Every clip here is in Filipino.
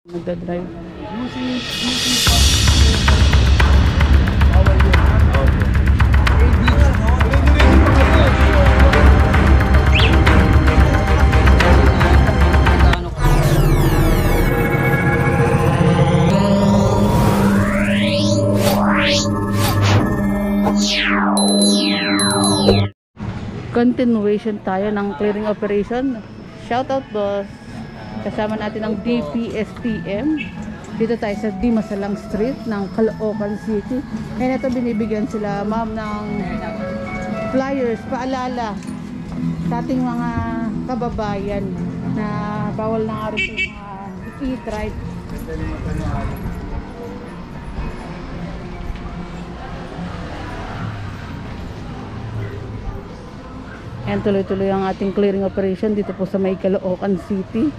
Nagdadrive. Continuation tayo ng clearing operation. Shout out boss. Kasama natin ang DPSTM. Dito tayo sa Dimasalang Street ng Caloocan City. And ito binibigyan sila ma'am ng flyers, paalala sa ating mga kababayan na bawal na nga rin yung mga e-trike. Ayan, tuloy-tuloy ang ating clearing operation dito po sa may Caloocan City.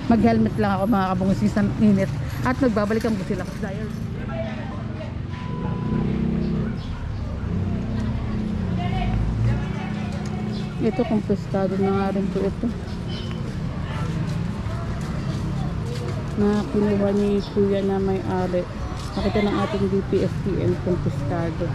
Mag-helmet lang ako mga kabungusis ng init at nagbabalikan po sila kasi dahil ito kumpistado na nga rin po ito na kinuha ni kuya na may-ari. Nakita ng ating DPSTM kumpistado.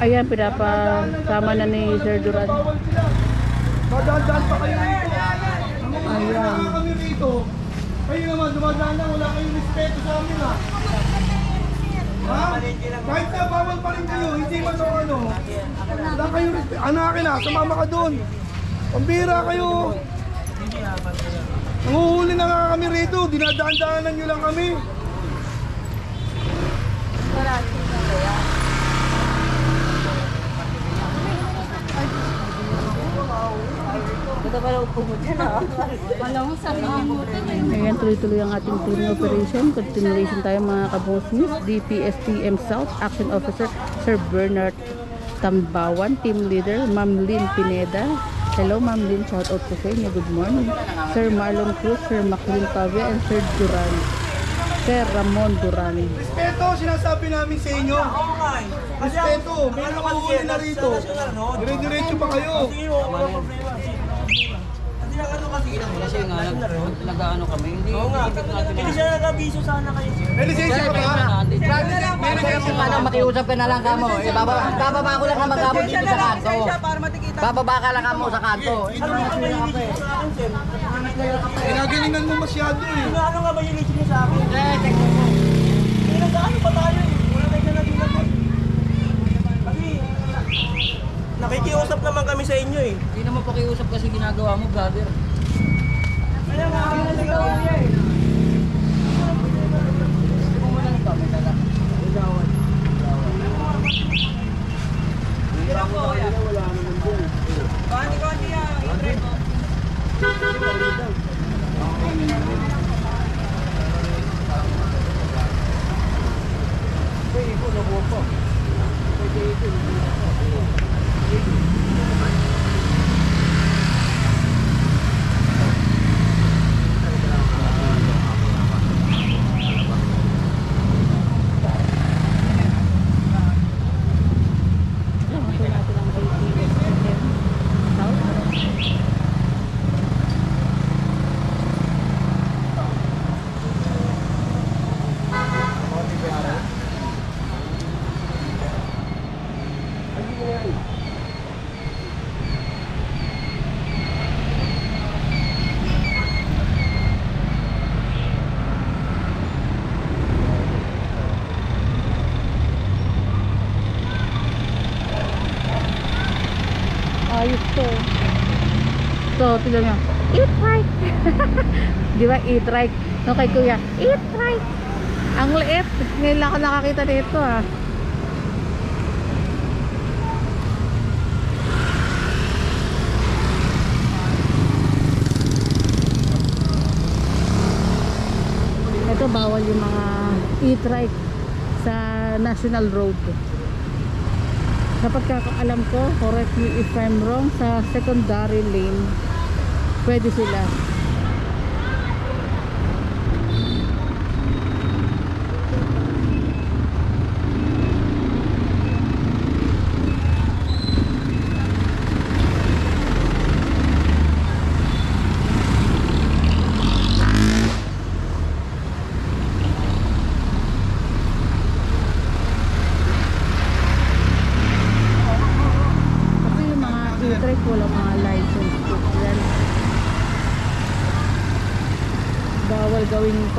Ayan, pinapasama na ni Sir Duran. Madadaan pa kayo rito. Ayan. Kami rito. Kayo naman, dumadaan lang. Wala kayong respeto sa amin ha. Ha? Kahit na bawal pa rin kayo, hindi man o ano. Wala kayong respeto. Anakin ha, sumama ka doon. Pambira kayo. Nanguhuli na nga kami rito. Dinadaan-daanan nyo lang kami. Ayan, tuloy-tuloy ang ating clearing operation. Continuation tayo mga kabosnis. DPSTM South Action Officer Sir Bernard Tambawan, Team Leader Ma'am Lynn Pineda. Hello Ma'am Lynn, shout out po sa inyo. Good morning. Sir Marlon Cruz, Sir Maclean Pavia, and Sir Duran. Sir Ramon Duran. Respeto, sinasabi namin sa inyo. Respeto, may nakahuli na rito. Dire-diretso pa kayo. Kasi nga, nag-ano kami, hindi siya nag-abiso sana kayo. May lisensya ka ba? May lisensya ka lang, makiusap ka na lang kamo. Bababa ko lang naman kamo dito sa kanto. Bababa ka lang kamo sa kanto. Pinagalingan mo masyado eh. Ano nga ba yung lisensya niyo sa akin? Hindi nag-ano pa tayo eh. Wala tayo na natin ako. Kasi, nakikiusap naman kami sa inyo eh. Hindi naman pakiusap kasi ginagawa mo, brother. Kaya nga, kami na nagawa niya eh. Gusto mo lang ito, may tala. Ugawan. Hirap po kaya. Konti-konti yan. I-try mo. Pwede ko, nabuo po. Pwede ko, nabuo po. Ayos to. So, tignan nyo. Eat right. Di ba? Eat right. No, kay kuya. Eat right. Ang liit. Ngayon lang ako nakakita nito ah. Ito bawal yung mga eat right sa National Road. Sa pagkakaalam ko, correct me if I'm wrong, sa secondary lane pwede sila.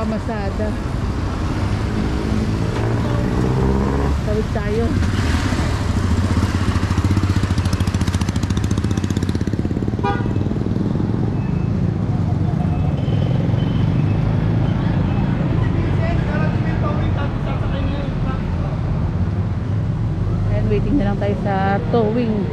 Pamasada. Tawid tayo. And waiting na lang tayo sa towing.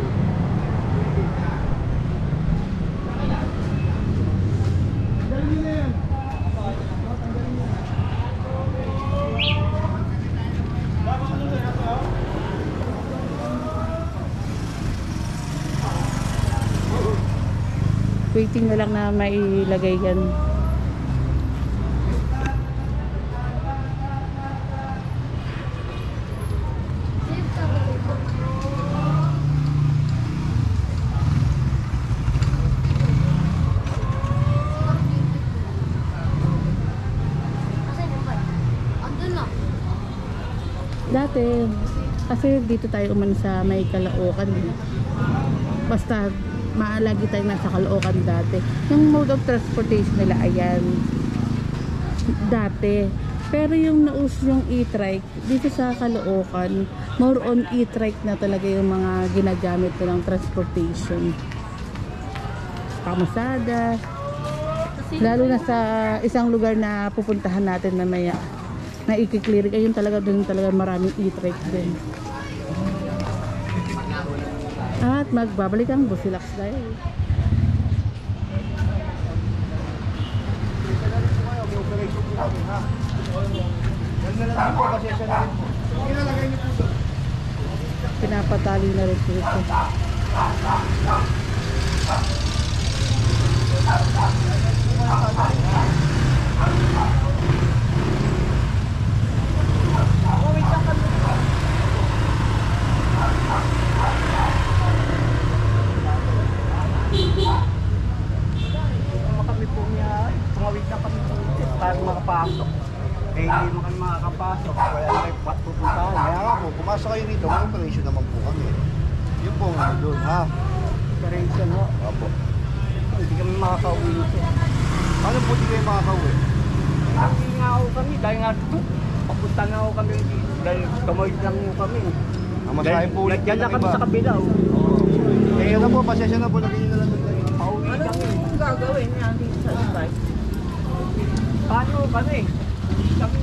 Waiting na lang na mailagay yan. Dati, kasi dito tayo umano sa may Caloocan. Basta maalagi tayo nasa Caloocan dati. Yung mode of transportation nila, ayan. Dati. Pero yung naus yung e-trike, dito sa Caloocan, more on e-trike na talaga yung mga ginagamit ko ng transportation. Pamasada. Lalo na sa isang lugar na pupuntahan natin mamaya. Na i-clearing, ayun talaga doon talaga maraming e-trike din. At magbabalik ang Busilax tayo. Pinapatali na rin ito. Kami po niya, tumawid na kami po para makapasok. Eh, hindi mo kami makakapasok. Kaya may pupuntahan. Kaya nga po, pumasok kayo dito, may operation naman po kami. Yun po nga doon, ha? Operation ho. Opo. Hindi kami makakauwi nito. Paano po di kayo makakauwi? Hindi nga ako kami, dahil nga ito. Papunta nga ako kami dito. Dahil kamay lang ho kami. Ang masahin po ulit Diyan lang kami sa kabila. Eh, na po, pasensya na po, lagyan nyo na lang doon tayo. Pauwi kami. Ano gagawin niya dito sa site? Paano kami? Kami.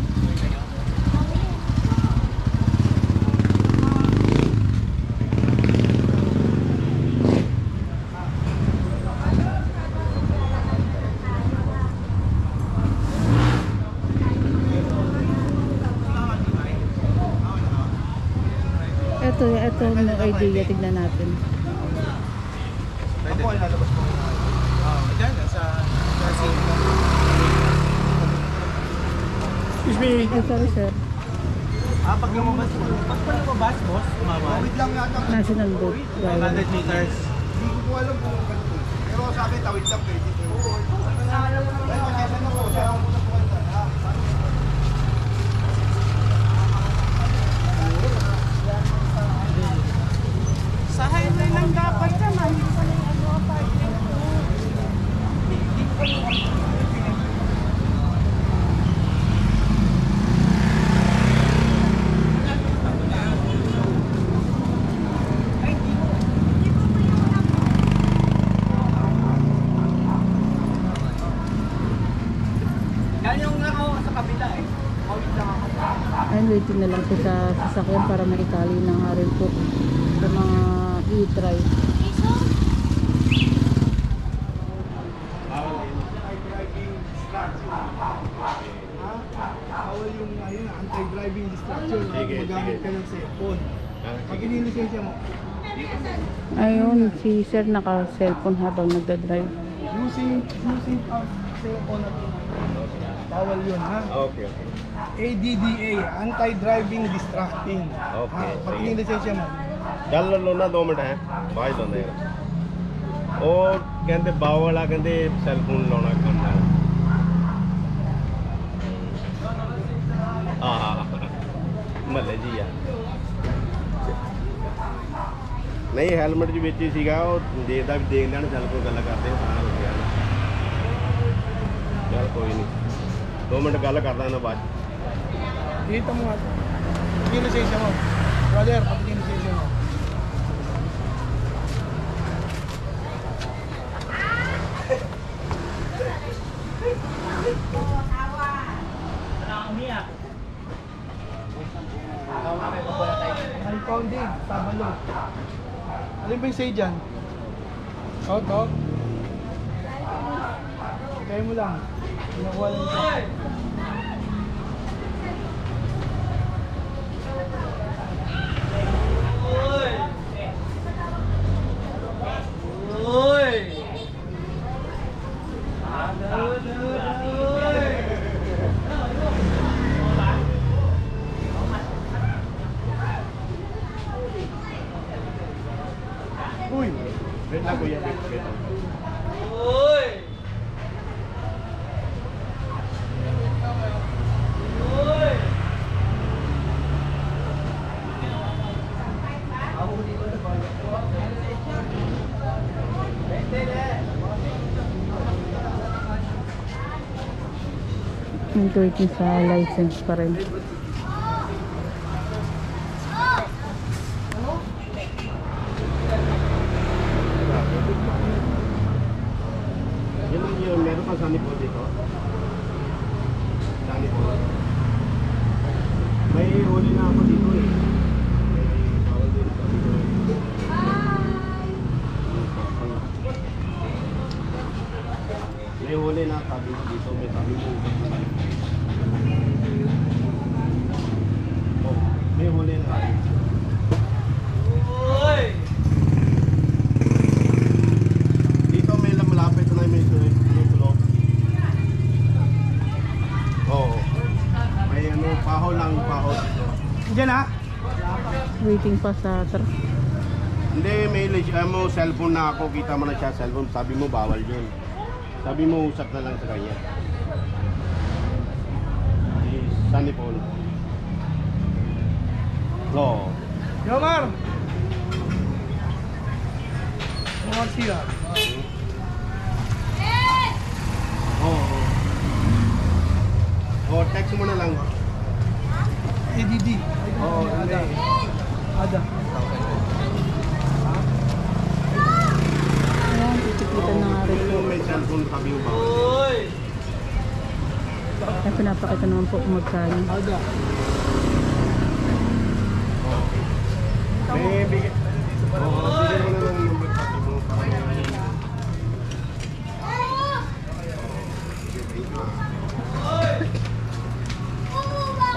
Ito yung idea, tignan natin. Ako ay lalabas po. Diyan, sa Excuse me. Ay, sorry sir. pag lumabas mo, boss, mama, Wait lang yata. National Boat. 500 meters. Hindi ko po alam kung ganito. Pero sa akin, tawid lang pwede. Ay, pasensya na po. Siya ako po na po kayo. Ha? Sa highway lang dapat naman. Yan yung ako sa kabila eh. Pauwi lang ako. Ayun, waiting na lang po sa sasakyan para maitali na nga rin po sa mga e-try. Bawal yung anti-driving distraction. Magamit ka ng cellphone. Pag inilisensya mo, Ayun, si sir naka-cellphone habang nagdadrive. using cellphone at bawal yun, ha? Okay. ADDA, anti-driving distracting. Okay, Pag sige. inilisensya mo, ਚੱਲ ਲੋ ਨਾ 2 ਮਿੰਟ ਹੈ ਬਾਅਦ ਲਾਉਂਦੇ ਯਾਰ ਉਹ ਕਹਿੰਦੇ ਬਾව ਵਾਲਾ ਕਹਿੰਦੇ ਸੈੱਲਫੋਨ ਲਾਉਣਾ ਕਰਨਾ ਮਹੱਲੇ ਜੀ ਆ ਨਹੀਂ ਹੈਲਮਟ ਜੀ ਵਿੱਚ ਹੀ ਸੀਗਾ ਉਹ ਦੇਖਦਾ ਵੀ ਦੇਖ ਲੈਣ ਚੱਲ ਕੋਈ ਗੱਲ ਕਰਦੇ ਸਾਰਾ ਹੋ ਗਿਆ ਚੱਲ ਕੋਈ ਨਹੀਂ 2 ਮਿੰਟ ਗੱਲ ਕਰਦਾ ਨਾ ਬਾਅਦ 'ਚ। Dito mo nga. Pati lisensya mo. Brother, pati lisensya mo. Compounding, tabalo. Alin ba yung say dyan? To? Kaya mo lang. Pinakuha lang ito. Uy! Wait lang kuya, wait lang. Waiting sa license pa rin. Yun, meron pa sunny po dito. Sunny po. May huli na ako dito eh. May bawal din sa dito eh. May huli na sabi ko dito. May sabi mo. Oh, may huli na. Dito may malapit na may tulog. Oo. May ano, paho lang, paho dito. Diyan ha? Waiting pa sa truck. Hindi, may mo cellphone na ako. Kita mo na siya cellphone. Sabi mo bawal yun. Sabi mo usap na lang sa kanya. Si Sunny Paul. Oo. Yomar! Yomar siya. Oo. Oo, text mo na lang. ADD. Oo, hindi. Ada. Ayan, titikitan na nga rin. Sabi mo may cellphone, sabi mo bawal. Ay, pinapakita naman po kung magkano. Ada. May bigay. Oo, bigyan mo na lang yung number sabi mo para may...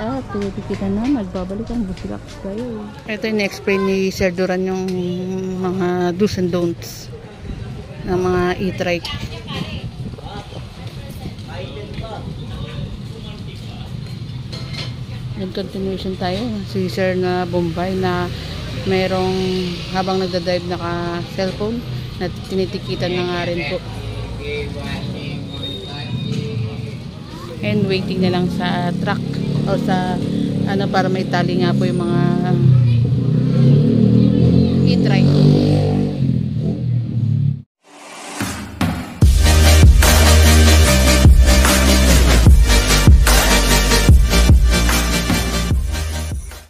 At titikitan na, nagbabalik ang busilak kayo. Ito yung explain ni Sir Duran yung mga do's and don'ts ng mga e-trike. Nag-continuation tayo. Si Sir na Bombay na mayroong habang nagdadrive naka-cellphone na tinitikitan na nga rin po. And waiting na lang sa truck o sa ano para may tali nga po yung mga